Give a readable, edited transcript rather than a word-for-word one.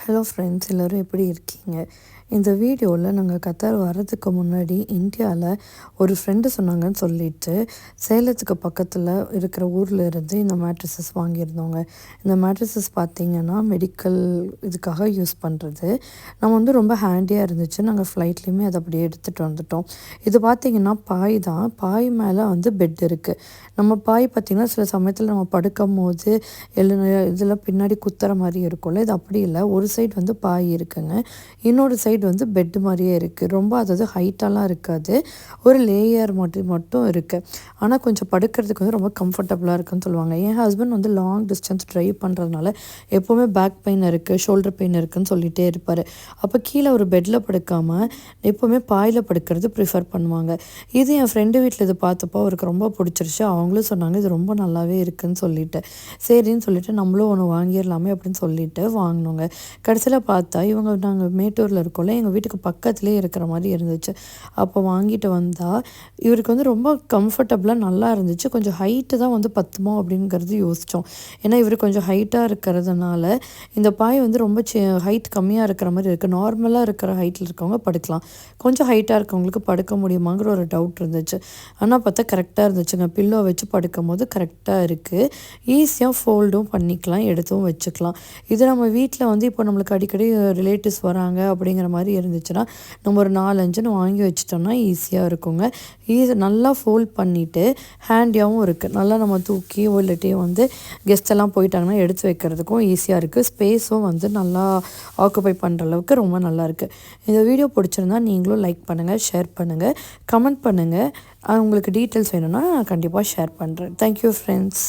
Hello friends, எல்லோரும் எப்படி இருக்கீங்க? இந்த வீடியோவில் நாங்கள் கத்தார் வர்றதுக்கு முன்னாடி இந்தியாவில் ஒரு ஃப்ரெண்டு சொன்னாங்கன்னு சொல்லிட்டு சேலத்துக்கு பக்கத்தில் இருக்கிற ஊரில் இருந்து இந்த மேட்ரஸஸ் வாங்கியிருந்தோங்க. இந்த மேட்ரஸஸ் பார்த்திங்கன்னா மெடிக்கல் இதுக்காக யூஸ் பண்ணுறது. நம்ம வந்து ரொம்ப ஹேண்டியாக இருந்துச்சு. நாங்கள் ஃப்ளைட்லேயுமே அதை அப்படியே எடுத்துகிட்டு வந்துட்டோம். இது பார்த்திங்கன்னா பாய் தான். பாய் மேலே வந்து பெட் இருக்குது. நம்ம பாய் பார்த்திங்கன்னா சில சமயத்தில் நம்ம படுக்கும் போது இதில் பின்னாடி குத்துற மாதிரி இருக்கும்ல, இது அப்படி இல்லை. ஒரு சைடு வந்து பாய் இருக்குங்க, இன்னொரு சைடு வந்து பெட்டு மாதிரியே இருக்குது. ரொம்ப அதாவது ஹைட்டாலாம் இருக்காது, ஒரு லேயர் மட்டும் இருக்குது. ஆனால் கொஞ்சம் படுக்கிறதுக்கு வந்து ரொம்ப கம்ஃபர்டபுளாக இருக்குன்னு சொல்லுவாங்க. என் ஹஸ்பண்ட் வந்து லாங் டிஸ்டன்ஸ் ட்ரைவ் பண்ணுறதுனால எப்போவுமே பேக் பெயின் இருக்குது, ஷோல்டர் பெயின் இருக்குதுன்னு சொல்லிகிட்டே இருப்பார். அப்போ கீழே ஒரு பெட்டில் படுக்காமல் எப்போவுமே பாயில் படுக்கிறது ப்ரிஃபர் பண்ணுவாங்க. இது என் ஃப்ரெண்டு வீட்டில் இது பார்த்தப்போ அவருக்கு ரொம்ப பிடிச்சிருச்சு. அவங்களும் சொன்னாங்க இது ரொம்ப நல்லாவே இருக்குதுன்னு சொல்லிட்டு, சரின்னு சொல்லிட்டு நம்மளும் ஒன்று வாங்கிடலாமே அப்படின்னு சொல்லிட்டு வாங்கினோங்க. கடைசியில் பார்த்தா நாங்கள் மேட்டூரில் இருக்கோம்ல, எங்கள் வீட்டுக்கு பக்கத்துலேயே இருக்கிற மாதிரி இருந்துச்சு. அப்போ வாங்கிட்டு வந்தால் இவருக்கு வந்து ரொம்ப கம்ஃபர்டபுளாக நல்லா இருந்துச்சு. கொஞ்சம் ஹைட்டு தான் வந்து பத்துமோ அப்படிங்கிறது யோசித்தோம். ஏன்னா இவர் கொஞ்சம் ஹைட்டாக இருக்கிறதுனால இந்த பாய் வந்து ரொம்ப ஹைட் கம்மியாக இருக்கிற மாதிரி இருக்குது. நார்மலாக இருக்கிற ஹைட்டில் இருக்கவங்க படுக்கலாம், கொஞ்சம் ஹைட்டாக இருக்கவங்களுக்கு படுக்க முடியுமாங்கிற ஒரு டவுட் இருந்துச்சு. ஆனால் பார்த்தா கரெக்டாக இருந்துச்சுங்க. பில்லோ வச்சு படுக்கும் போது கரெக்டாக இருக்குது. ஈஸியாக ஃபோல்டும் பண்ணிக்கலாம், எடுத்தும் வச்சுக்கலாம். இது நம்ம வீட்டில் வந்து இப்போ நம்மளுக்கு அடிக்கடி ரிலேட்டிவ்ஸ் வராங்க அப்படிங்கிற மாதிரி இருந்துச்சுன்னா நம்ம ஒரு 4-5 வாங்கி வச்சிட்டோம்னா ஈஸியாக இருக்குங்க. நல்லா ஃபோல்ட் பண்ணிவிட்டு ஹேண்டியாகவும் இருக்குது. நல்லா நம்ம தூக்கி இல்லாட்டி வந்து கெஸ்ட் எல்லாம் போயிட்டாங்கன்னா எடுத்து வைக்கிறதுக்கும் ஈஸியாக இருக்குது. ஸ்பேஸும் வந்து நல்லா ஆக்குபை பண்ணுற அளவுக்கு ரொம்ப நல்லா இருக்குது. இந்த வீடியோ பிடிச்சிருந்தா நீங்களும் லைக் பண்ணுங்கள், ஷேர் பண்ணுங்கள், கமெண்ட் பண்ணுங்கள். உங்களுக்கு டீட்டெயில்ஸ் வேணும்னா நான் கண்டிப்பாக ஷேர் பண்ணுறேன். Thank you friends.